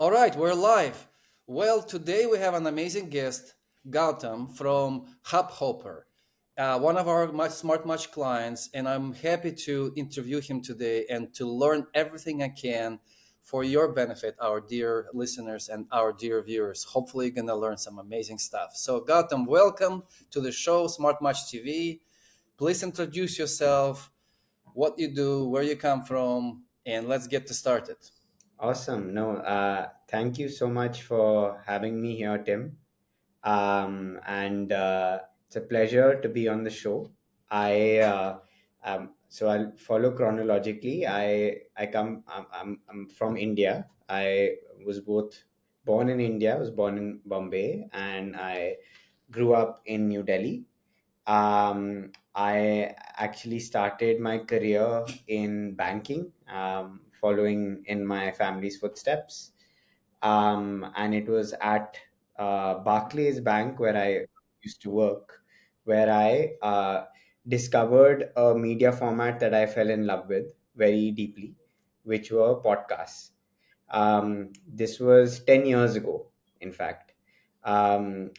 All right, we're live. Well, today we have an amazing guest, Gautam from Hubhopper, one of our Smart Match clients, and I'm happy to interview him today and to learn everything I can for your benefit, our dear listeners and our dear viewers. Hopefully, you're gonna learn some amazing stuff. So, Gautam, welcome to the show, Smart Match TV. Please introduce yourself, what you do, where you come from, and let's get to started. Awesome. No, thank you so much for having me here, Tim. And It's a pleasure to be on the show. So I'll follow chronologically. I'm from India. I was both born in India, was born in Bombay, and I grew up in New Delhi. I actually started my career in banking, following in my family's footsteps. And it was at Barclays Bank where I used to work, where I discovered a media format that I fell in love with very deeply, which were podcasts. This was 10 years ago, in fact.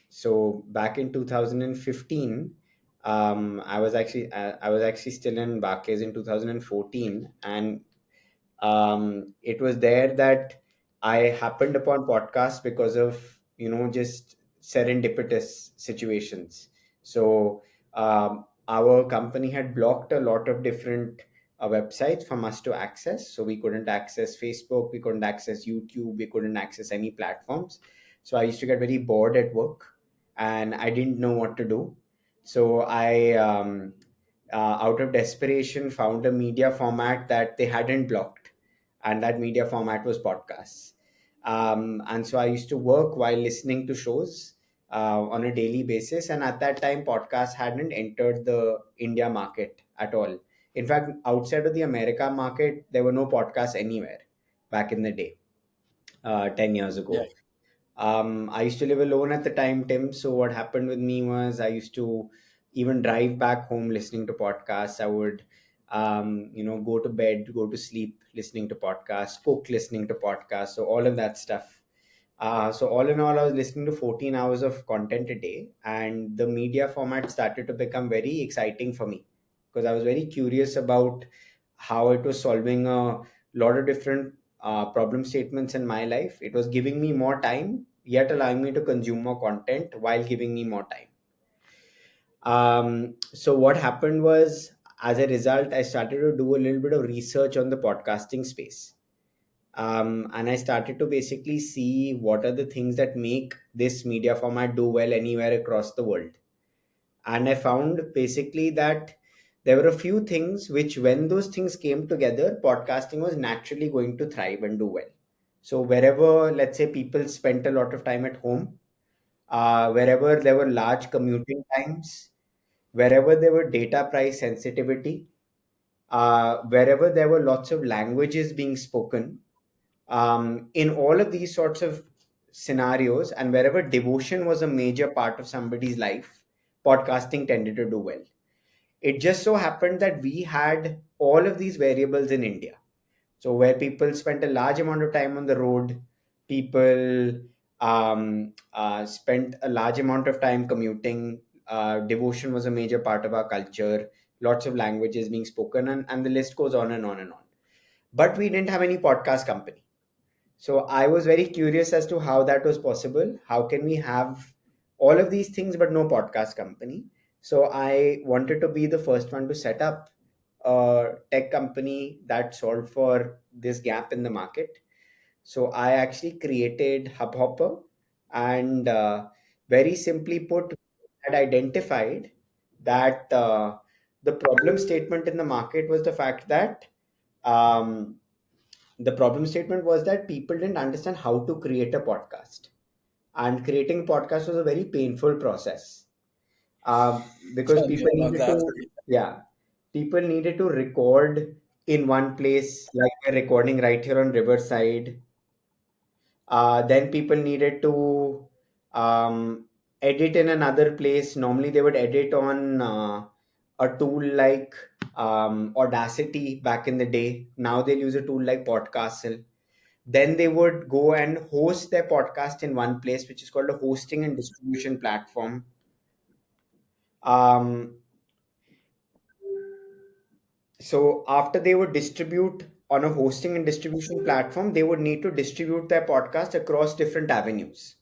So back in 2015, I was actually still in Barclays in 2014, and it was there that I happened upon podcasts because of just serendipitous situations. So our company had blocked a lot of different websites from us to access. So we couldn't access Facebook, we couldn't access YouTube, we couldn't access any platforms. So I used to get very bored at work, and I didn't know what to do. So out of desperation, found a media format that they hadn't blocked, and that media format was podcasts. And so I used to work while listening to shows on a daily basis. And at that time, podcasts hadn't entered the India market at all. In fact, outside of the America market, there were no podcasts anywhere back in the day, 10 years Yeah. ago. I used to live alone at the time, Tim. So what happened with me was I used to even drive back home listening to podcasts. I would, go to bed, go to sleep listening to podcasts, cook listening to podcasts. So all of that stuff. So all in all, I was listening to 14 hours of content a day, and the media format started to become very exciting for me because I was very curious about how it was solving a lot of different problem statements in my life. It was giving me more time, yet allowing me to consume more content while giving me more time. So what happened was, as a result, I started to do a little bit of research on the podcasting space. And I started to basically see what are the things that make this media format do well anywhere across the world. And I found basically that there were a few things which, when those things came together, podcasting was naturally going to thrive and do well. So wherever, let's say, people spent a lot of time at home, wherever there were large commuting times, wherever there were data price sensitivity, wherever there were lots of languages being spoken, in all of these sorts of scenarios, and wherever devotion was a major part of somebody's life, podcasting tended to do well. It just so happened that we had all of these variables in India. So, where people spent a large amount of time on the road, people spent a large amount of time commuting. Devotion was a major part of our culture, lots of languages being spoken, and the list goes on and on and on. But we didn't have any podcast company. So I was very curious as to how that was possible. How can we have all of these things but no podcast company? So I wanted to be the first one to set up a tech company that solved for this gap in the market. So I actually created Hubhopper, and very simply put, had identified that the problem statement in the market was the fact that um, people didn't understand how to create a podcast, and creating a podcast was a very painful process, because Tell me people about needed that. to, yeah, people needed to record in one place, like we're recording right here on Riverside. Then people needed to edit in another place. Normally they would edit on a tool like Audacity back in the day. Now they'll use a tool like Podcastle. Then they would go and host their podcast in one place, which is called a hosting and distribution platform. um, so after they would distribute on a hosting and distribution platform, they would need to distribute their podcast across different avenues.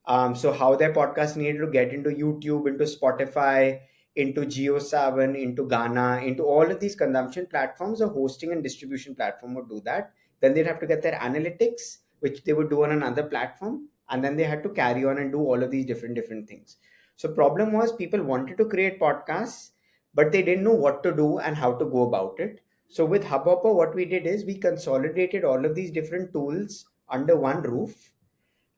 So how their podcast needed to get into YouTube, into Spotify, into Geo7, into Ghana, into all of these consumption platforms, a hosting and distribution platform would do that. Then they'd have to get their analytics, which they would do on another platform, and then they had to carry on and do all of these different things. So problem was people wanted to create podcasts, but they didn't know what to do and how to go about it. So with Hubhopper, what we did is we consolidated all of these different tools under one roof,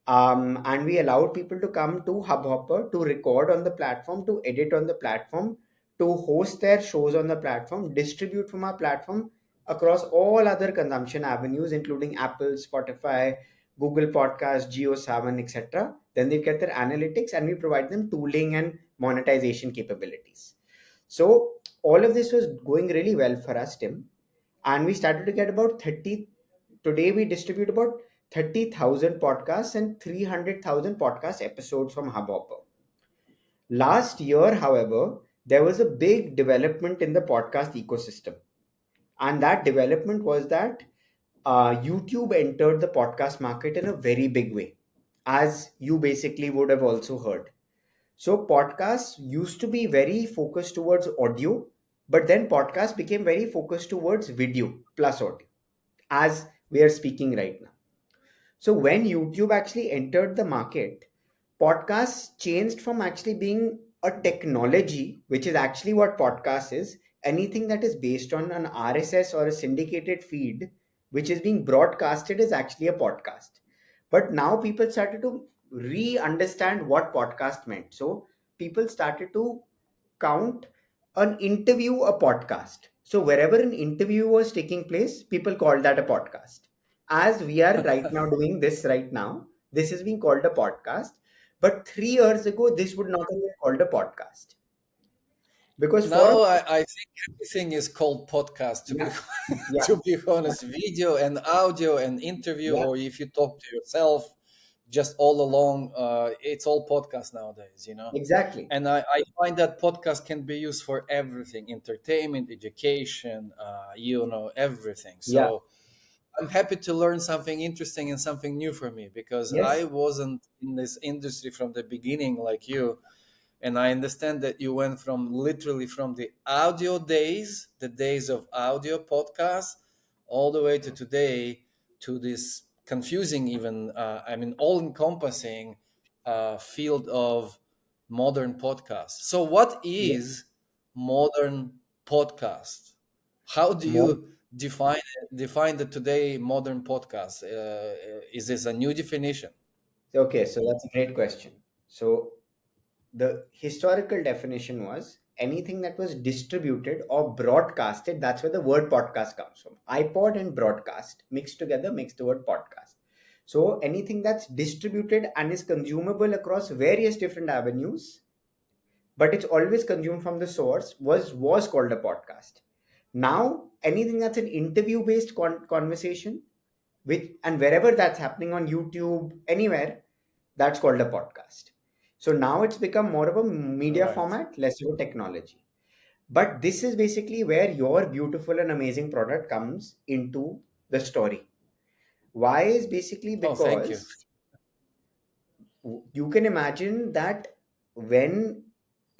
and we allowed people to come to Hubhopper to record on the platform, to edit on the platform, to host their shows on the platform, distribute from our platform across all other consumption avenues, including Apple, Spotify, Google Podcasts, Geo7, etc. Then they get their analytics, and we provide them tooling and monetization capabilities. So all of this was going really well for us, Tim, and we started to get about 30. Today we distribute about 30,000 podcasts and 300,000 podcast episodes from Hubhopper. Last year, however, there was a big development in the podcast ecosystem. And that development was that YouTube entered the podcast market in a very big way, as you basically would have also heard. So, podcasts used to be very focused towards audio, but then podcasts became very focused towards video plus audio, as we are speaking right now. So when YouTube actually entered the market, podcasts changed from actually being a technology, which is actually what podcast is, anything that is based on an RSS or a syndicated feed, which is being broadcasted, is actually a podcast. But now people started to re-understand what podcast meant. So people started to count an interview a podcast. So wherever an interview was taking place, people called that a podcast. As we are right now doing this right now, this is being called a podcast. But 3 years ago, this would not have been called a podcast. Because for a Now I think everything is called podcast, to be yeah, yeah, to be honest. Video and audio and interview, yeah, or if you talk to yourself just all along, it's all podcast nowadays, you know. exactly. And I find that podcast can be used for everything: entertainment, education, you know, everything. Yeah. So I'm happy to learn something interesting and something new for me, because Yes. I wasn't in this industry from the beginning like you. And I understand that you went from literally from the audio days, the days of audio podcasts, all the way to today, to this confusing, even, I mean, all encompassing field of modern podcasts. So, what Yeah. is modern podcast? How do More. you define the today modern podcast? Is this a new definition? Okay, so that's a great question. So the historical definition was anything that was distributed or broadcasted. That's where the word podcast comes from. iPod and broadcast mixed together makes the word podcast. So anything that's distributed and is consumable across various different avenues, but it's always consumed from the source, was called a podcast. Now anything that's an interview based conversation, which, and wherever that's happening on YouTube, anywhere, that's called a podcast. So now it's become more of a media Right. format, less of a technology. But this is basically where your beautiful and amazing product comes into the story. Why is basically Oh, thank you. because you can imagine that when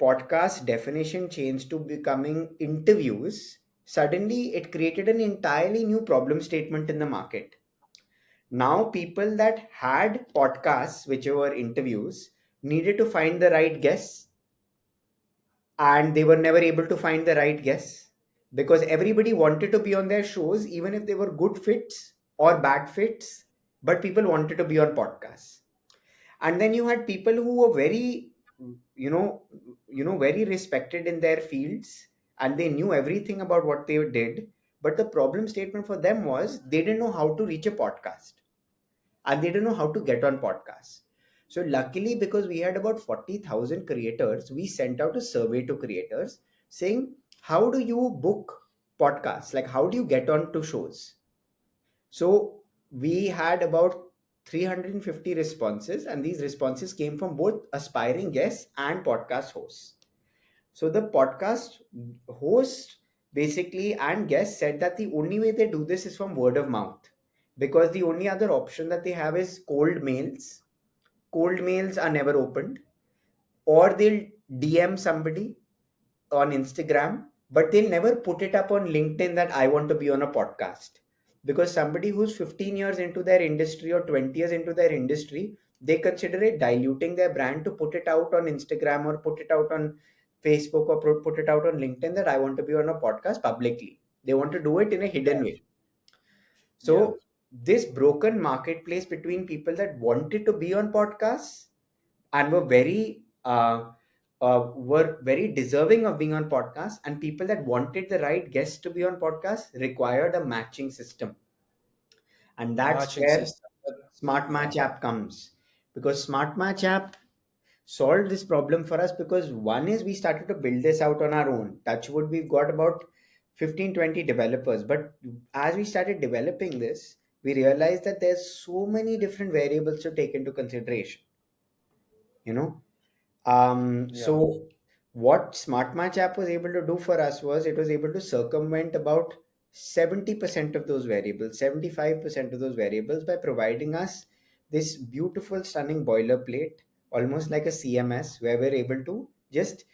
podcast definition changed to becoming interviews, suddenly it created an entirely new problem statement in the market. Now people that had podcasts, which were interviews, needed to find the right guests, and they were never able to find the right guests because everybody wanted to be on their shows, even if they were good fits or bad fits, but people wanted to be on podcasts. And then you had people who were very, you know very respected in their fields, and they knew everything about what they did, but the problem statement for them was they didn't know how to reach a podcast, and they didn't know how to get on podcasts. So luckily, because we had about 40,000 creators, we sent out a survey to creators saying, how do you book podcasts? Like, how do you get on to shows? So we had about 350 responses, and these responses came from both aspiring guests and podcast hosts. So the podcast host basically and guests said that the only way they do this is from word of mouth, because the only other option that they have is cold mails. Cold mails are never opened, or they'll DM somebody on Instagram, but they'll never put it up on LinkedIn that I want to be on a podcast. Because somebody who's 15 years into their industry or 20 years into their industry, they consider it diluting their brand to put it out on Instagram or put it out on Facebook or put it out on LinkedIn that I want to be on a podcast publicly. They want to do it in a hidden way. Yeah. So, this broken marketplace between people that wanted to be on podcasts and were very deserving of being on podcasts, and people that wanted the right guests to be on podcasts required a matching system. And that's Matching where system. Smart Yeah. Match app comes, because Smart Match app solved this problem for us, because one is we started to build this out on our own. Touchwood, we've got about 15-20 developers, but as we started developing this, we realized that there's so many different variables to take into consideration, you know. Yeah. So what SmartMatch app was able to do for us was it was able to circumvent about 70% of those variables, 75% of those variables, by providing us this beautiful, stunning boilerplate, almost like a CMS, where we're able to just,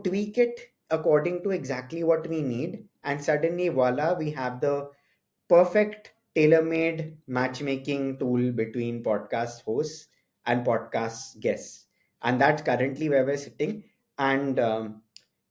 tweak it according to exactly what we need. And suddenly, voila, we have the perfect tailor-made matchmaking tool between podcast hosts and podcast guests. And that's currently where we're sitting. And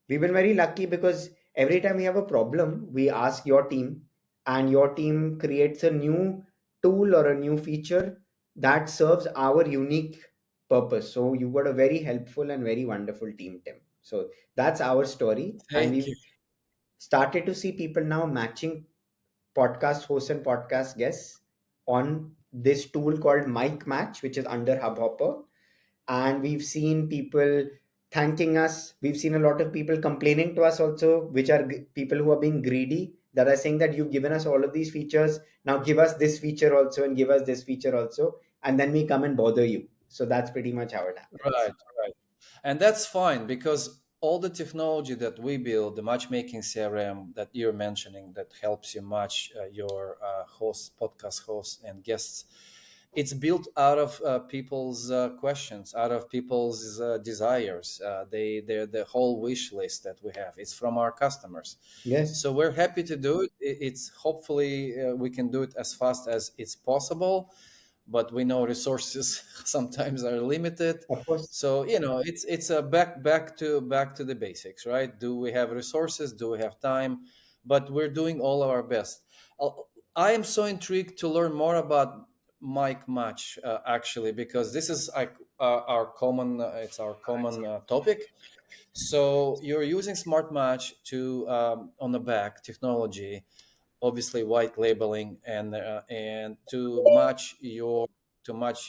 we've been very lucky, because every time we have a problem, we ask your team, and your team creates a new tool or a new feature that serves our unique purpose. So you've got a very helpful and very wonderful team, Tim. So that's our story. And Thank we've you. started to see people now matching podcast hosts and podcast guests on this tool called Mic Match, which is under Hubhopper. And we've seen people thanking us. We've seen a lot of people complaining to us also, which are people who are being greedy, that are saying that you've given us all of these features. Now give us this feature also, and give us this feature also. And then we come and bother you. So that's pretty much how it happens. Right. Right. And that's fine because all the technology that we build, the matchmaking CRM that you're mentioning that helps you match your hosts, podcast hosts, and guests, it's built out of people's questions, out of people's desires. They're the whole wish list that we have. It's from our customers. Yes, So we're happy to do it. It's hopefully we can do it as fast as it's possible, but we know resources sometimes are limited. of course. So it's a back to the basics, right? Do we have resources? Do we have time? But we're doing all our best. Uh, I am so intrigued to learn more about Mike Match, actually, because this is like our common it's our common topic. So you're using Smart Match to on the back technology, obviously white labeling, and to match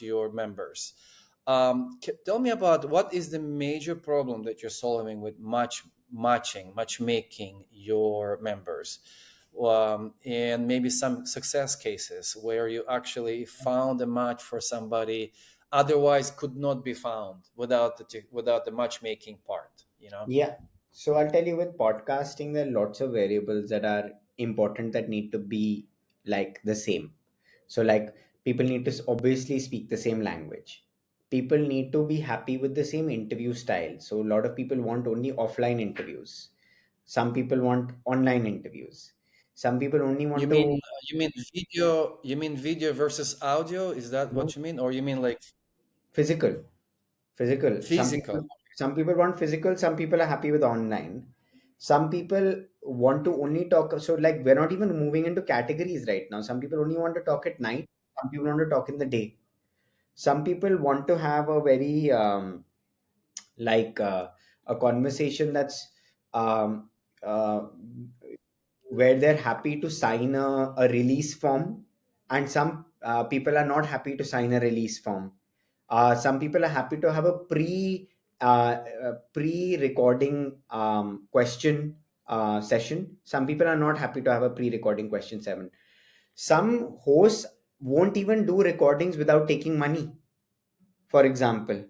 your members. Tell me about what is the major problem that you're solving with matchmaking your members, and maybe some success cases where you actually found a match for somebody otherwise could not be found without without the matchmaking part. Yeah. So I'll tell you, with podcasting, there are lots of variables that are important that need to be like the same. So, like, people need to obviously speak the same language. People need to be happy with the same interview style. So, a lot of people want only offline interviews. Some people want online interviews. Some people only You want mean to video? You mean video versus audio? Is that know what you mean, or you mean like physical. Physical. some physical? people some people want physical, some people are happy with online. Some people want to only talk, so like we're not even moving into categories right now. Some people only want to talk at night, some people want to talk in the day. Some people want to have a very like a conversation that's um, uh, where they're happy to sign a release form, and some people are not happy to sign a release form. Some people are happy to have a pre-recording question session. Some people are not happy to have a pre-recording question 7. Some hosts won't even do recordings without taking money, for example.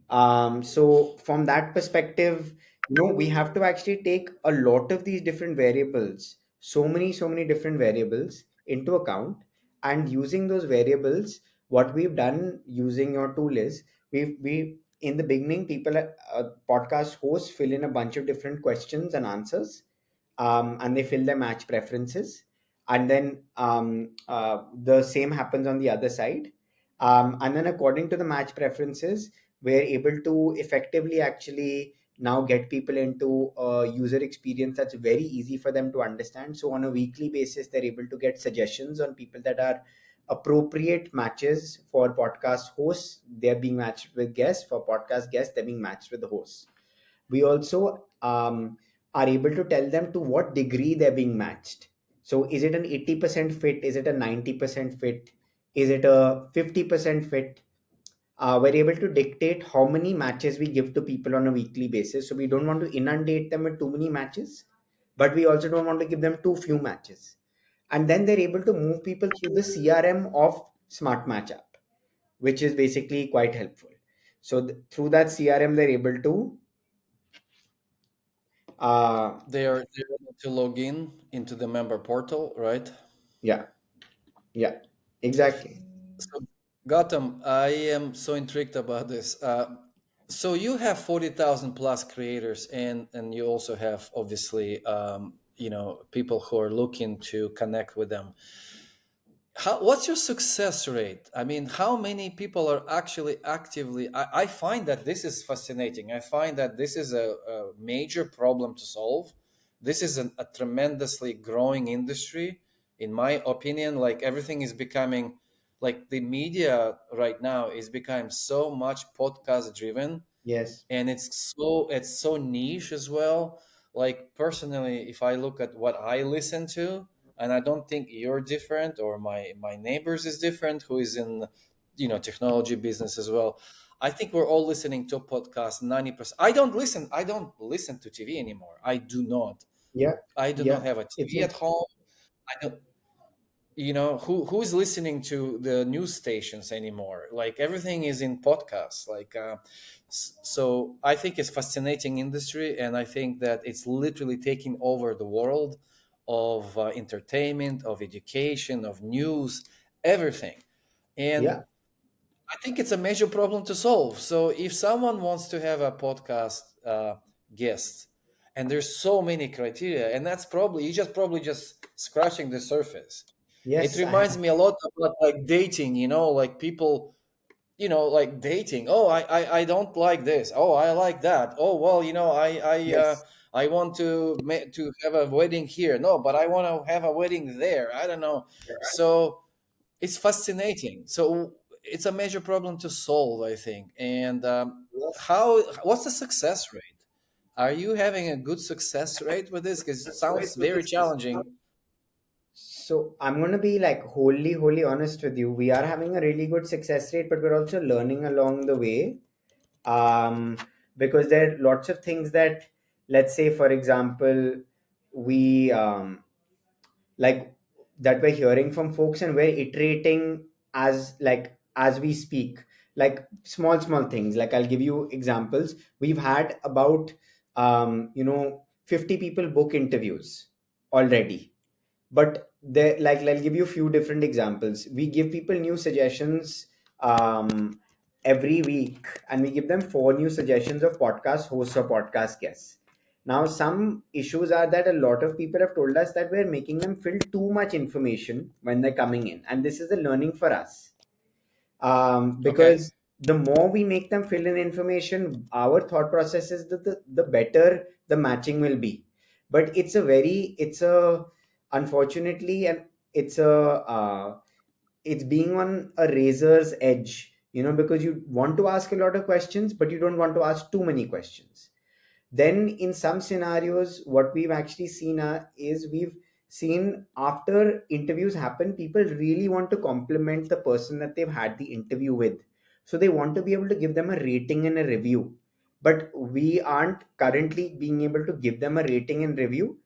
So from that perspective, we have to actually take a lot of these different variables, so many different variables into account. And using those variables, what we've done using your tool is we in the beginning, people, podcast hosts fill in a bunch of different questions and answers, and they fill their match preferences. And then the same happens on the other side. And then according to the match preferences, we're able to effectively actually now get people into a user experience that's very easy for them to understand. So on a weekly basis, they're able to get suggestions on people that are appropriate matches for podcast hosts. They're being matched with guests. For podcast guests, they're being matched with the hosts. We also are able to tell them to what degree they're being matched. So is it an 80% fit? Is it a 90% fit? Is it a 50% fit? We're able to dictate how many matches we give to people on a weekly basis. So we don't want to inundate them with too many matches, but we also don't want to give them too few matches. And then they're able to move people through the CRM of SmartMatchApp, which is basically quite helpful. So through that CRM, they're able to uh, They're able to log in into the member portal, right? yeah, yeah, exactly. So, Gautam, I am so intrigued about this. So you have 40,000 plus creators, and you also have obviously people who are looking to connect with them. What's your success rate? I mean, how many people are actually actively? I find that this is fascinating. I find that this is a major problem to solve. This is a tremendously growing industry, in my opinion. Like everything is becoming, like the media right now is becoming so much podcast driven, Yes, and it's so niche as well. Like personally, if I look at what I listen to, and I don't think you're different, or my neighbors is different, who is in technology business as well. I think we're all listening to a podcast 90%. I don't listen to TV anymore. yeah, I do not yeah. have a It's TV at home. I don't who's listening to the news stations anymore. Like everything is in podcasts. So I think it's fascinating industry, and I think that it's literally taking over the world of entertainment, of education, of news, everything. And yeah, I think it's a major problem to solve. So if someone wants to have a podcast guest, and there's so many criteria, and that's probably just scratching the surface. It yes. reminds me a lot about like dating, like people, like dating. Oh, I don't like this. Oh, I like that. Oh, well, Yes, I want to have a wedding here. No, but I want to have a wedding there. I don't know. So it's fascinating. So it's a major problem to solve, I think. And yes. what's the success rate? Are you having a good success rate with this? Because it That's right sounds with very this. challenging. So I'm going to be like wholly honest with you. We are having a really good success rate, but we're also learning along the way. Um, because there are lots of things that, let's say, for example, we like that we're hearing from folks, and we're iterating as we speak. Like small things. Like I'll give you examples. We've had about 50 people book interviews already, but they like I'll give you a few different examples. We give people new suggestions every week, and we give them four new suggestions of podcast hosts or podcast guests. Now some issues are that a lot of people have told us that we're making them fill too much information when they're coming in, and this is a learning for us. Okay. Because the more we make them fill in information, our thought process is that the better the matching will be. But it's a unfortunately, and it's a it's being on a razor's edge, because you want to ask a lot of questions, but you don't want to ask too many questions. Then in some scenarios, what we've actually seen is we've seen after interviews happen, people really want to compliment the person that they've had the interview with. So they want to be able to give them a rating and a review, but we aren't currently being able to give them a rating and review.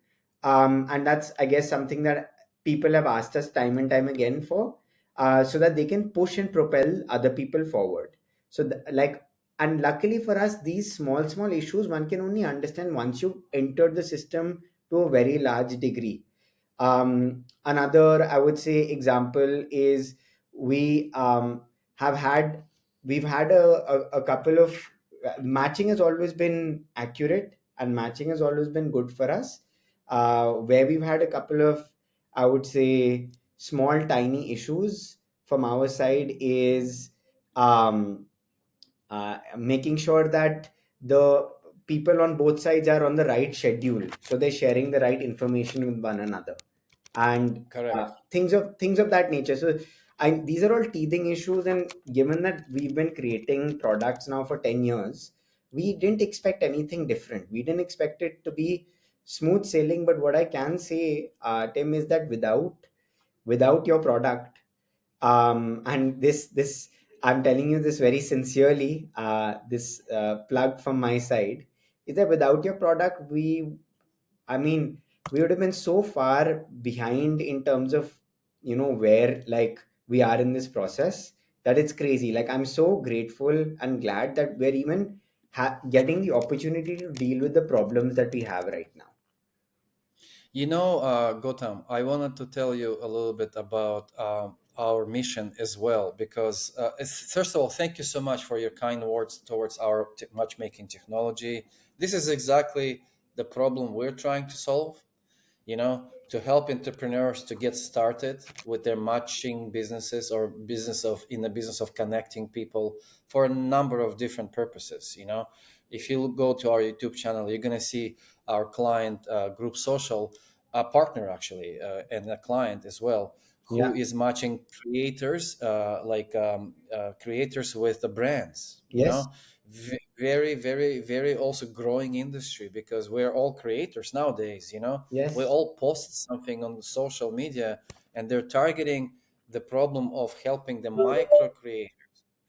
And that's, I guess, something that people have asked us time and time again for, so that they can push and propel other people forward. So, like, and luckily for us, these small issues one can only understand once you enter the system to a very large degree. Another, I would say, example is we have had we've had a couple of matching has always been accurate, and matching has always been good for us. Where we've had a couple of, I would say, small tiny issues from our side is making sure that the people on both sides are on the right schedule, so they're sharing the right information with one another, and Correct. things of that nature. So these are all teething issues, and given that we've been creating products now for 10 years, we didn't expect anything different. We didn't expect it to be smooth sailing. But what I can say, Tim, is that without your product, and this I'm telling you this very sincerely, this plug from my side is that without your product, I mean, we would have been so far behind in terms of, where like we are in this process, that it's crazy. Like, I'm so grateful and glad that we're even getting the opportunity to deal with the problems that we have right now. Gautam, I wanted to tell you a little bit about our mission as well, because first of all, thank you so much for your kind words towards our matchmaking technology. This is exactly the problem we're trying to solve, to help entrepreneurs to get started with their matching businesses or business of in the business of connecting people for a number of different purposes. If you go to our YouTube channel, you're going to see our client, Group Social, a partner actually, and a client as well, who Yeah. is matching creators, creators with the brands. Yes. Very, very, very also growing industry, because we're all creators nowadays. We Yes. all post something on social media, and they're targeting the problem of helping the micro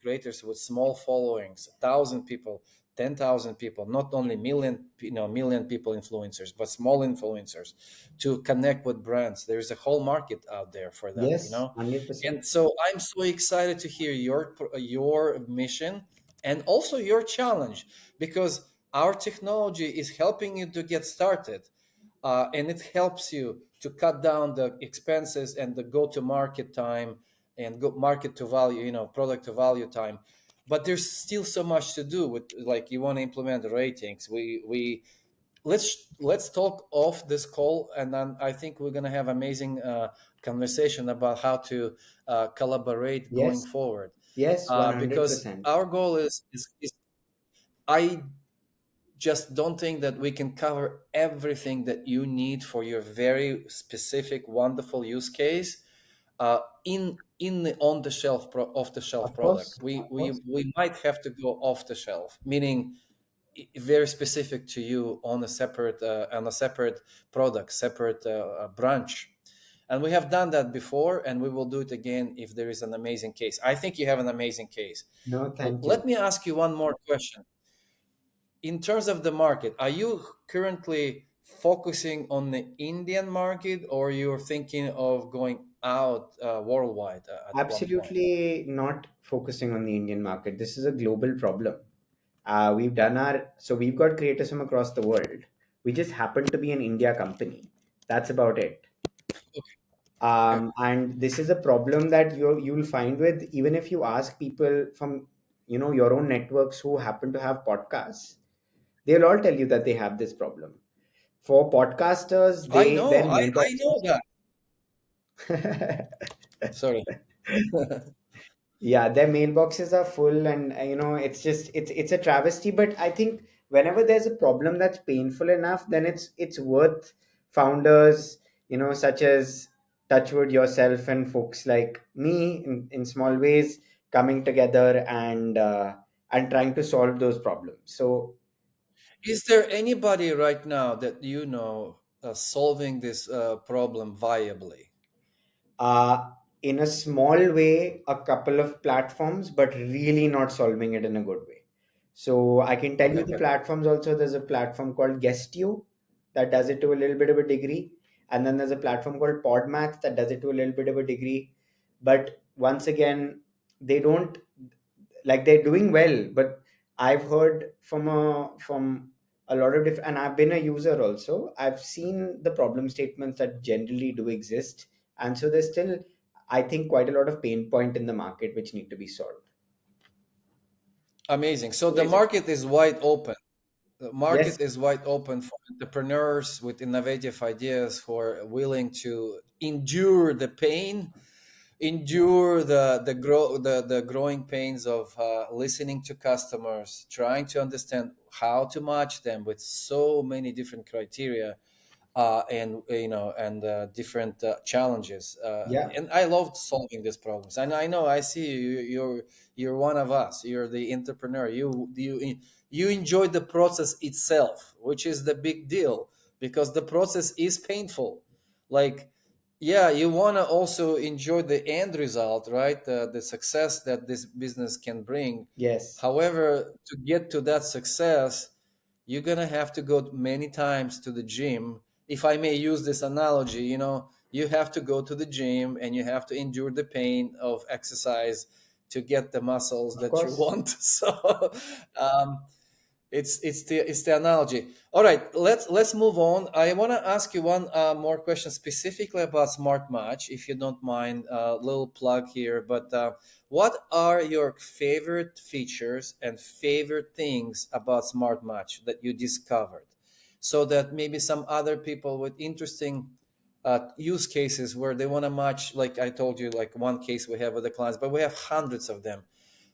creators with small followings, 1,000 people, 10,000 people, not only million people influencers, but small influencers, to connect with brands. There's a whole market out there for that. Yes. 100%. And so I'm so excited to hear your mission and also your challenge, because our technology is helping you to get started, and it helps you to cut down the expenses and the go to market time and go market to value, product to value time. But there's still so much to do with, like, you want to implement the ratings. We let's talk off this call, and then I think we're going to have amazing conversation about how to collaborate going Yes. forward, Yes. because 100%. our goal is I just don't think that we can cover everything that you need for your very specific wonderful use case in the on the shelf off the shelf Of product. course. we, Of we course. we might have to go off the shelf, meaning very specific to you on a separate product, separate branch. And we have done that before, and we will do it again if there is an amazing case. I think you have an amazing case. No, thank Let you. me ask you one more question. In terms of the market, are you currently focusing on the Indian market, or you're thinking of going out worldwide at one point? Absolutely not focusing on the Indian market. This is a global problem. We've got creators from across the world. We just happen to be an India company. That's about it. Okay. Okay. And this is a problem that you'll find with, even if you ask people from, your own networks who happen to have podcasts, they'll all tell you that they have this problem. For podcasters, I they know. their I know mailboxes. that. Sorry. Yeah, their mailboxes are full, and it's a travesty. But I think whenever there's a problem that's painful enough, then it's worth founders, such as Touchwood, yourself, and folks like me, in small ways, coming together and trying to solve those problems. So, Is there anybody right now that solving this problem viably? uh, in a small way, a couple of platforms, but really not solving it in a good way. So I can tell you Okay. the platforms also. There's a platform called Guestio that does it to a little bit of a degree. And then there's a platform called Podmatch that does it to a little bit of a degree. But once again, they don't, like, they're doing well, but I've heard from a lot of different, and I've been a user also. I've seen the problem statements that generally do exist, and so there's still, I think, quite a lot of pain point in the market which need to be solved. Amazing. So the Amazing. market is wide open. The Yes, market is wide open for entrepreneurs with innovative ideas who are willing to endure the pain, endure the growing pains of listening to customers, trying to understand how to match them with so many different criteria, and different challenges. yeah, And I love solving these problems. And I know, I see you. You're one of us. You're the entrepreneur. You enjoy the process itself, which is the big deal, because the process is painful. Like, yeah, you want to also enjoy the end result, right? The success that this business can bring. yes, However, to get to that success, you're gonna have to go many times to the gym. If I may use this analogy, you have to go to the gym and you have to endure the pain of exercise to get the muscles of that you course. want. So, um, it's the analogy. All right, let's move on. I want to ask you one more question specifically about Smart Match, if you don't mind. A little plug here, but what are your favorite features and favorite things about Smart Match that you discovered, so that maybe some other people with interesting use cases where they want to match, like I told you, like one case we have with the clients, but we have hundreds of them,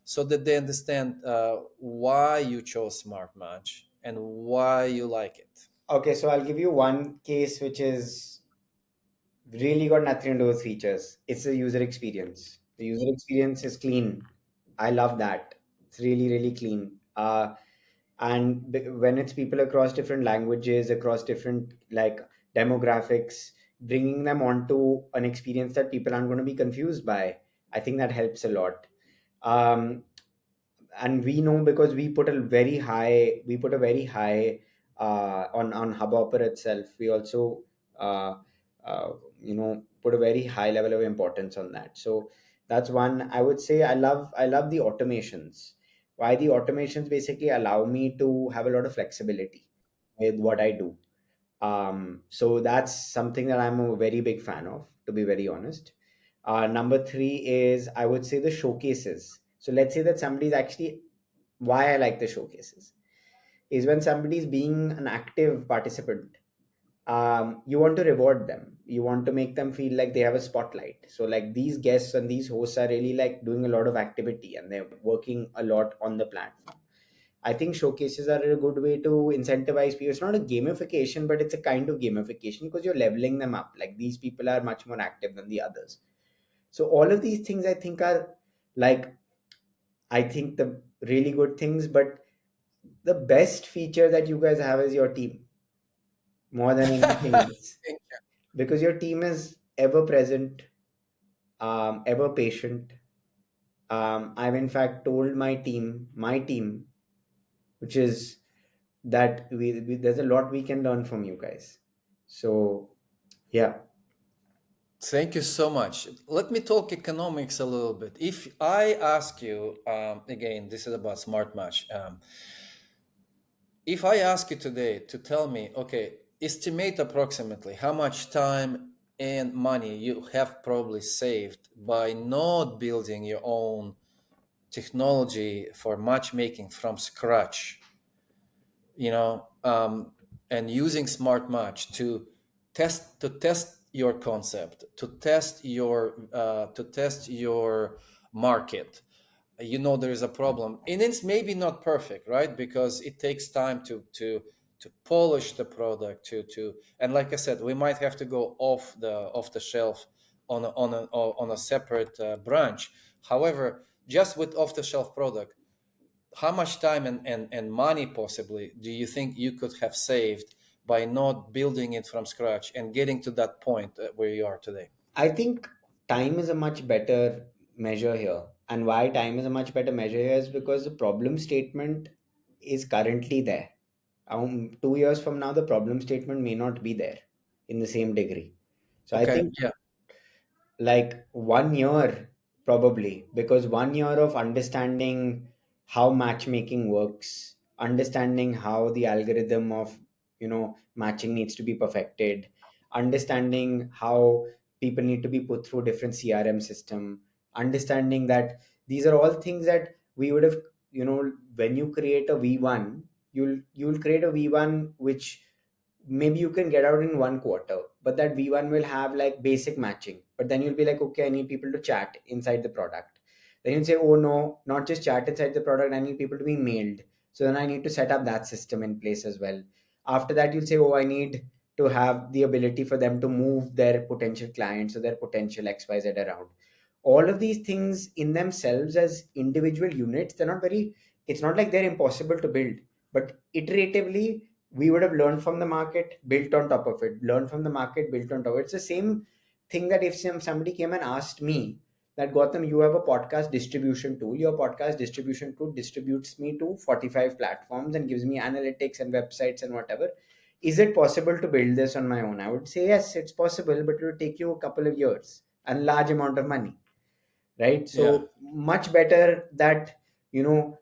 so that they understand why you chose Smart Match and why you like it. Okay, so I'll give you one case which is really got nothing to do with features. It's the user experience. The user experience is clean. I love that. It's really, really clean. And when it's people across different languages, across different like demographics, bringing them onto an experience that people aren't going to be confused by, I think that helps a lot. Um, and we know because we put a very high on Hubhopper itself. We also uh, uh, put a very high level of importance on that. So that's one. I would say I love the automations. Why? The automations basically allow me to have a lot of flexibility with what I do. So that's something that I'm a very big fan of, to be very honest. Number three is, I would say, the showcases. So let's say that somebody's actually, why I like the showcases is when somebody's being an active participant, you want to reward them. You want to make them feel like they have a spotlight. So like these guests and these hosts are really like doing a lot of activity and they're working a lot on the platform. I think showcases are a good way to incentivize people. It's not a gamification, but it's a kind of gamification because you're leveling them up. Like these people are much more active than the others. So all of these things I think are like, I think the really good things, but the best feature that you guys have is your team more than anything else. Thank Because your team is ever present, ever patient. I've in fact told my team, which is that there's a lot we can learn from you guys. So yeah. Thank you so much. Let me talk economics a little bit. If I ask you, again, this is about Smart Match. If I ask you today to tell me, okay, estimate approximately how much time and money you have probably saved by not building your own technology for matchmaking from scratch, you know, and using Smart Match to test your concept, to test your market. There is a problem, and it's maybe not perfect, right? Because it takes time to polish the product, to and like I said, we might have to go off the shelf on a separate branch. However, just with off the shelf product, how much time and money possibly do you think you could have saved by not building it from scratch and getting to that point where you are today? I think time is a much better measure here. And why time is a much better measure here is because the problem statement is currently there. 2 years from now, the problem statement may not be there. in the same degree. So I Okay. think Yeah. like 1 year probably, because 1 year of understanding how matchmaking works, understanding how the algorithm of matching needs to be perfected, understanding how people need to be put through different CRM system, understanding that these are all things that we would have, when you create a V1, you'll create a V1 which maybe you can get out in 1 quarter, but that V1 will have like basic matching. But then you'll be like, okay, I need people to chat inside the product. Then you'll say, oh no, not just chat inside the product, I need people to be mailed. So then I need to set up that system in place as well. After that, you'll say, oh, I need to have the ability for them to move their potential clients or their potential XYZ around. All of these things in themselves as individual units, they're not very, it's not like they're impossible to build, but iteratively we would have learned from the market, built on top of it, learned from the market, built on top of it. It's the same thing that if somebody came and asked me that, Gautam, you have a podcast distribution tool, your podcast distribution tool distributes me to 45 platforms and gives me analytics and websites and whatever. Is it possible to build this on my own? I would say yes, it's possible, but it will take you a couple of years and large amount of money, right? Yeah. So much better that, you know,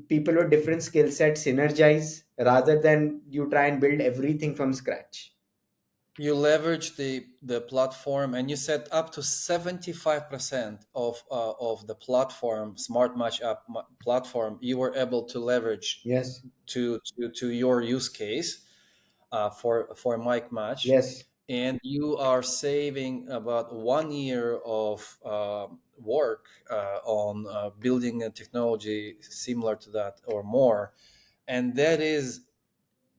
people with different skill sets synergize rather than you try and build everything from scratch. You leverage the platform, and you said up to 75% of the platform, platform, you were able to leverage Yes, to your use case for Mike Match, yes, and you are saving about 1 year of work on building a technology similar to that or more, and that is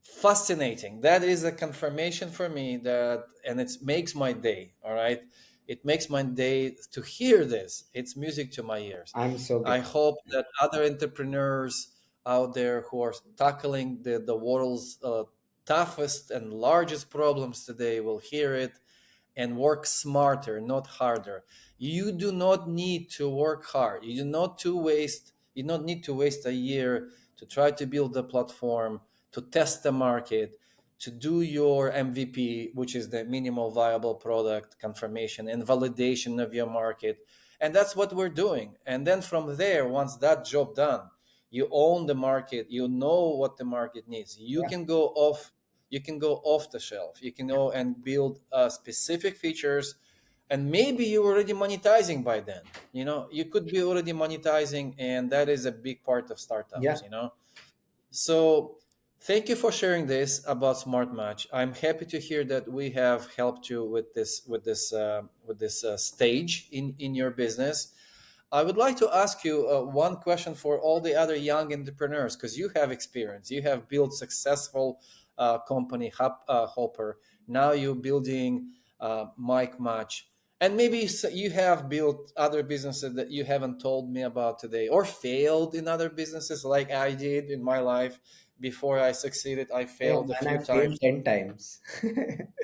fascinating. That is a confirmation for me that, and it makes my day. All right, it makes my day to hear this. It's music to my ears. I'm so I glad. hope that other entrepreneurs out there who are tackling the world's toughest and largest problems today will hear it and work smarter, not harder. You do not need to work hard. You don't need to waste a year to try to build a platform, to test the market, to do your MVP, which is the minimal viable product confirmation and validation of your market. And that's what we're doing. And then from there, once that job done, you own the market, you know what the market needs. Yeah, You can go off the shelf. You can go and build specific features, and maybe you're already monetizing by then. You could be already monetizing, and that is a big part of yeah, startups. So thank you for sharing this about Smart Match. I'm happy to hear that we have helped you with this stage in your business. I would like to ask you one question for all the other young entrepreneurs, because you have experience. You have built successful company, Hopper. Now you're building Mike Match. And maybe you have built other businesses that you haven't told me about today, or failed in other businesses like I did in my life. Before I succeeded, I oh failed a man, I few failed times. 10 times.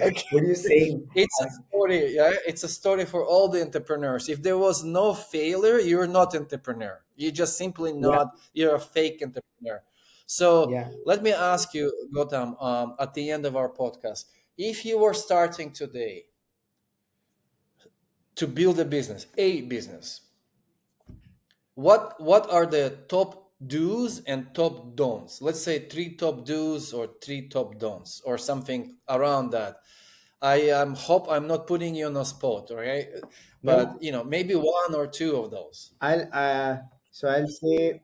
Okay. What are you saying? It's a story, yeah. It's a story for all the entrepreneurs. If there was no failure, you're not entrepreneur. You just simply Yeah, not. You're a fake entrepreneur. So yeah. let me ask you, Gautam, at the end of our podcast, if you were starting today to build a business, what are the top do's and top don'ts? Let's say three top do's or three top don'ts or something around that. Hope I'm not putting you on a spot, okay? But No, maybe one or two of those. I'll say,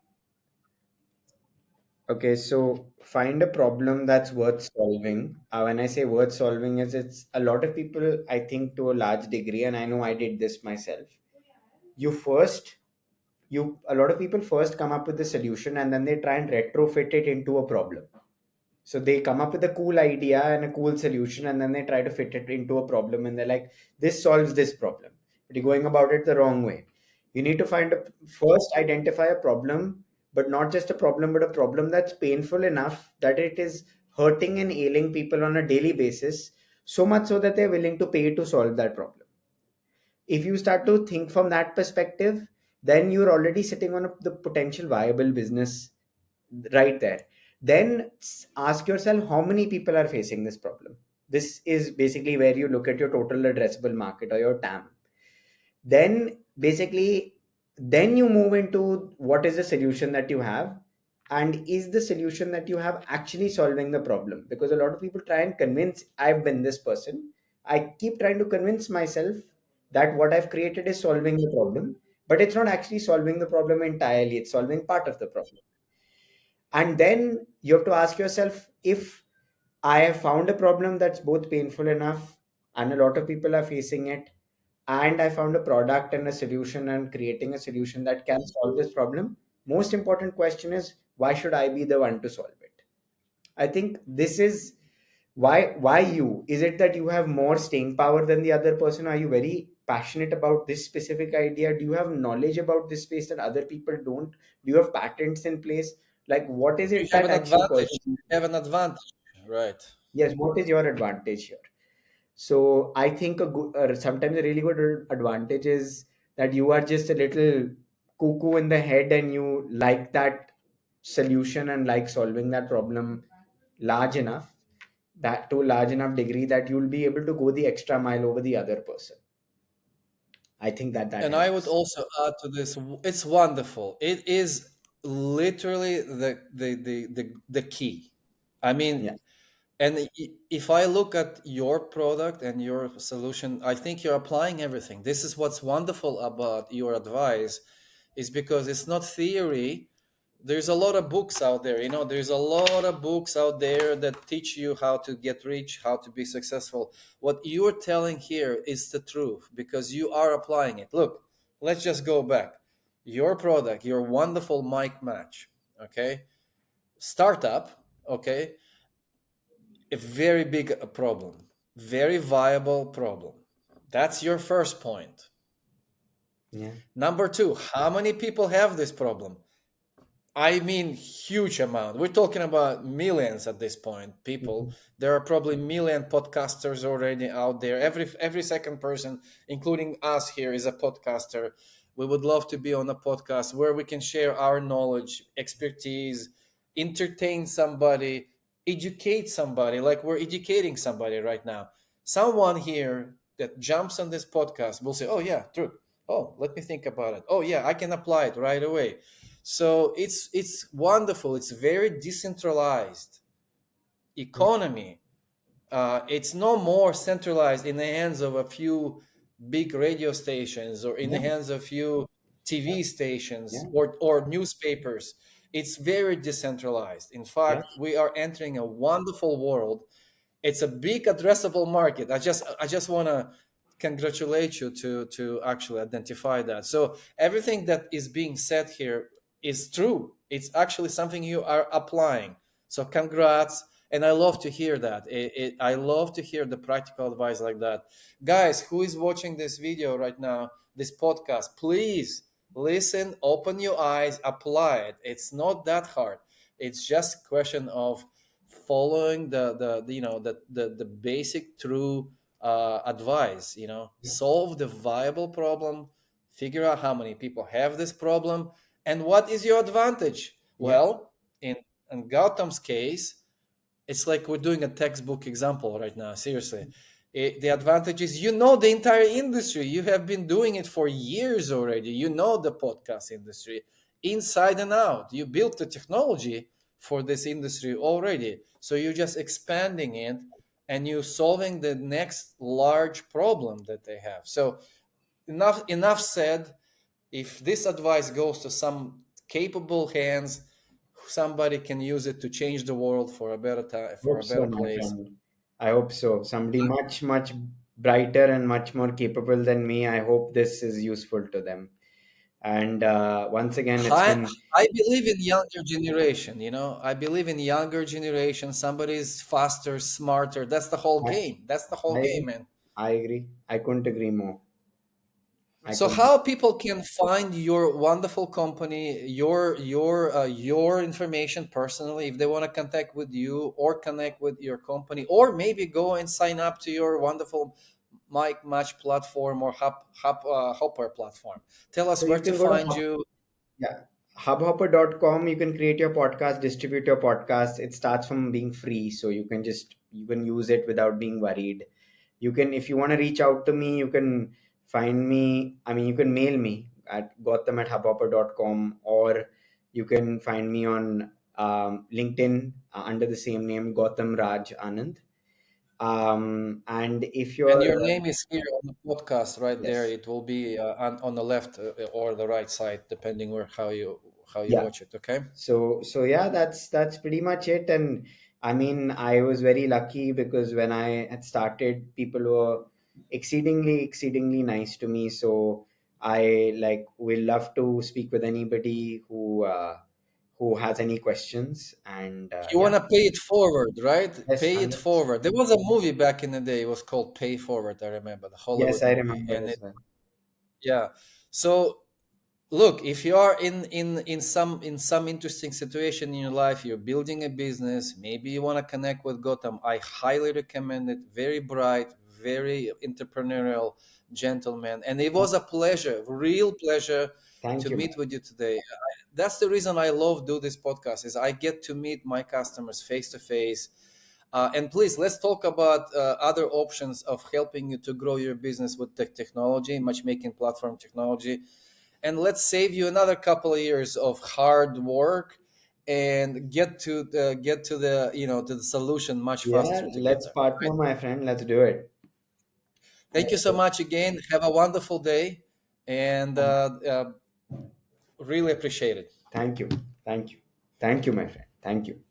okay, so find a problem that's worth solving. When I say worth solving, is it's a lot of people, I think, to a large degree, and I know I did this myself. You first, a lot of people first come up with the solution and then they try and retrofit it into a problem. So they come up with a cool idea and a cool solution, and then they try to fit it into a problem, and they're like, this solves this problem. But you're going about it the wrong way. You need to first identify a problem, but not just a problem, but a problem that's painful enough that it is hurting and ailing people on a daily basis, so much so that they're willing to pay to solve that problem. If you start to think from that perspective, then you're already sitting on the potential viable business right there. Then ask yourself how many people are facing this problem. This is basically where you look at your total addressable market or your TAM. Then basically, then you move into what is the solution that you have, and is the solution that you have actually solving the problem? Because a lot of people try and convince, I've been this person, I keep trying to convince myself that what I've created is solving the problem, but it's not actually solving the problem entirely, it's solving part of the problem. And then you have to ask yourself, if I have found a problem that's both painful enough and a lot of people are facing it, and I found a product and a solution and creating a solution that can solve this problem. Most important question is, why should I be the one to solve it? I think this is why you. Is it that you have more staying power than the other person? Are you very passionate about this specific idea? Do you have knowledge about this space that other people don't? Do you have patents in place? Like, what is You it have that an actually advantage. causes you? You have an advantage, right? Yes, what is your advantage here? So I think a good, sometimes a really good advantage is that you are just a little cuckoo in the head and you like that solution and like solving that problem large enough, that to a large enough degree that you'll be able to go the extra mile over the other person. I think that that And I would helps. also add to this, it's wonderful. It is literally the key. I Yeah, mean, and if I look at your product and your solution, I think you're applying everything. This is what's wonderful about your advice, is because it's not theory. There's a lot of books out there, there's a lot of books out there that teach you how to get rich, how to be successful. What you're telling here is the truth because you are applying it. Look, let's just go back. Your product, your wonderful mic match, okay, startup, okay, a very big problem, very viable problem. That's your first point. yeah, Number two, how many people have this problem? I mean, huge amount. We're talking about millions at this point. People, mhm, there are probably million podcasters already out there. Every second person, including us here, is a podcaster. We would love to be on a podcast where we can share our knowledge, expertise, entertain somebody, educate somebody, like we're educating somebody right now. Someone here that jumps on this podcast will say, "Oh yeah, true. Oh, let me think about it. Oh yeah, I can apply it right away." So it's wonderful. It's very decentralized yeah, economy. It's no more centralized in the hands of a few big radio stations or in the yeah, hands of a few TV yeah, stations or newspapers. It's very decentralized. In yeah, fact, we are entering a wonderful world. It's a big addressable market. I just want to congratulate you to actually identify that. So everything that is being said here is true. It's actually something you are applying. So congrats. And I love to hear that. I love to hear the practical advice like that. Guys, who is watching this video right now, this podcast, please listen, open your eyes, apply it. It's not that hard. It's just a question of following the basic true advice. yeah, Solve the viable problem, figure out how many people have this problem, and what is your advantage. yeah, Well, in Gautam's case, it's like we're doing a textbook example right now. Seriously, the advantage is the entire industry. You have been doing it for years already. You know the podcast industry inside and out. You built the technology for this industry already. So you're just expanding it and you're solving the next large problem that they have. So enough said. If this advice goes to some capable hands, somebody can use it to change the world for a better time, for hope a so, better my place. friend. I hope so. Somebody much, much brighter and much more capable than me. I hope this is useful to them. And once again, it's I been, I believe in younger generation. I believe in younger generation. Somebody's faster, smarter. That's the whole I, game. That's the whole I game, agree. man. I agree. I couldn't agree more. I So couldn't. how people can find your wonderful company, your information personally, if they want to contact with you or connect with your company, or maybe go and sign up to your wonderful Mike Match platform or Hopper platform. Tell So us where you to can go to find you. yeah, hubhopper.com. You can create your podcast, distribute your podcast. It starts from being free. So you can just you can use it without being worried. You can, if you want to reach out to me, you can find me. I mean, you can mail me at gautam@hubhopper.com, or you can find me on LinkedIn under the same name, Gautam Raj Anand. And if And you're your name is here on the podcast right there. yes, It will be on the left or the right side, depending where how you yeah. watch it. Okay. So yeah, that's pretty much it. And I mean, I was very lucky because when I had started, people were exceedingly nice to me. So I like will love to speak with anybody who has any questions. And You want yeah, to pay it forward, right? yes, Pay it 100%. forward. There was a movie back in the day. It was called Pay Forward. I remember the Yes, Hollywood I movie, remember and as it well. yeah. So look, if you are in some interesting situation in your life, you're building a business, maybe you want to connect with Gotham, I highly recommend it. Very bright, very entrepreneurial gentleman, and it was a pleasure, real pleasure, Thank to you, man. meet with you today. That's the reason I love do this podcast, is I get to meet my customers face to face. And please, let's talk about other options of helping you to grow your business with technology, matchmaking platform technology, and let's save you another couple of years of hard work and get to the to the solution much Yeah, faster let's together. partner, my friend. Let's do it. Thank you so much again. Have a wonderful day, and really appreciate it. Thank you. Thank you. Thank you, my friend. Thank you.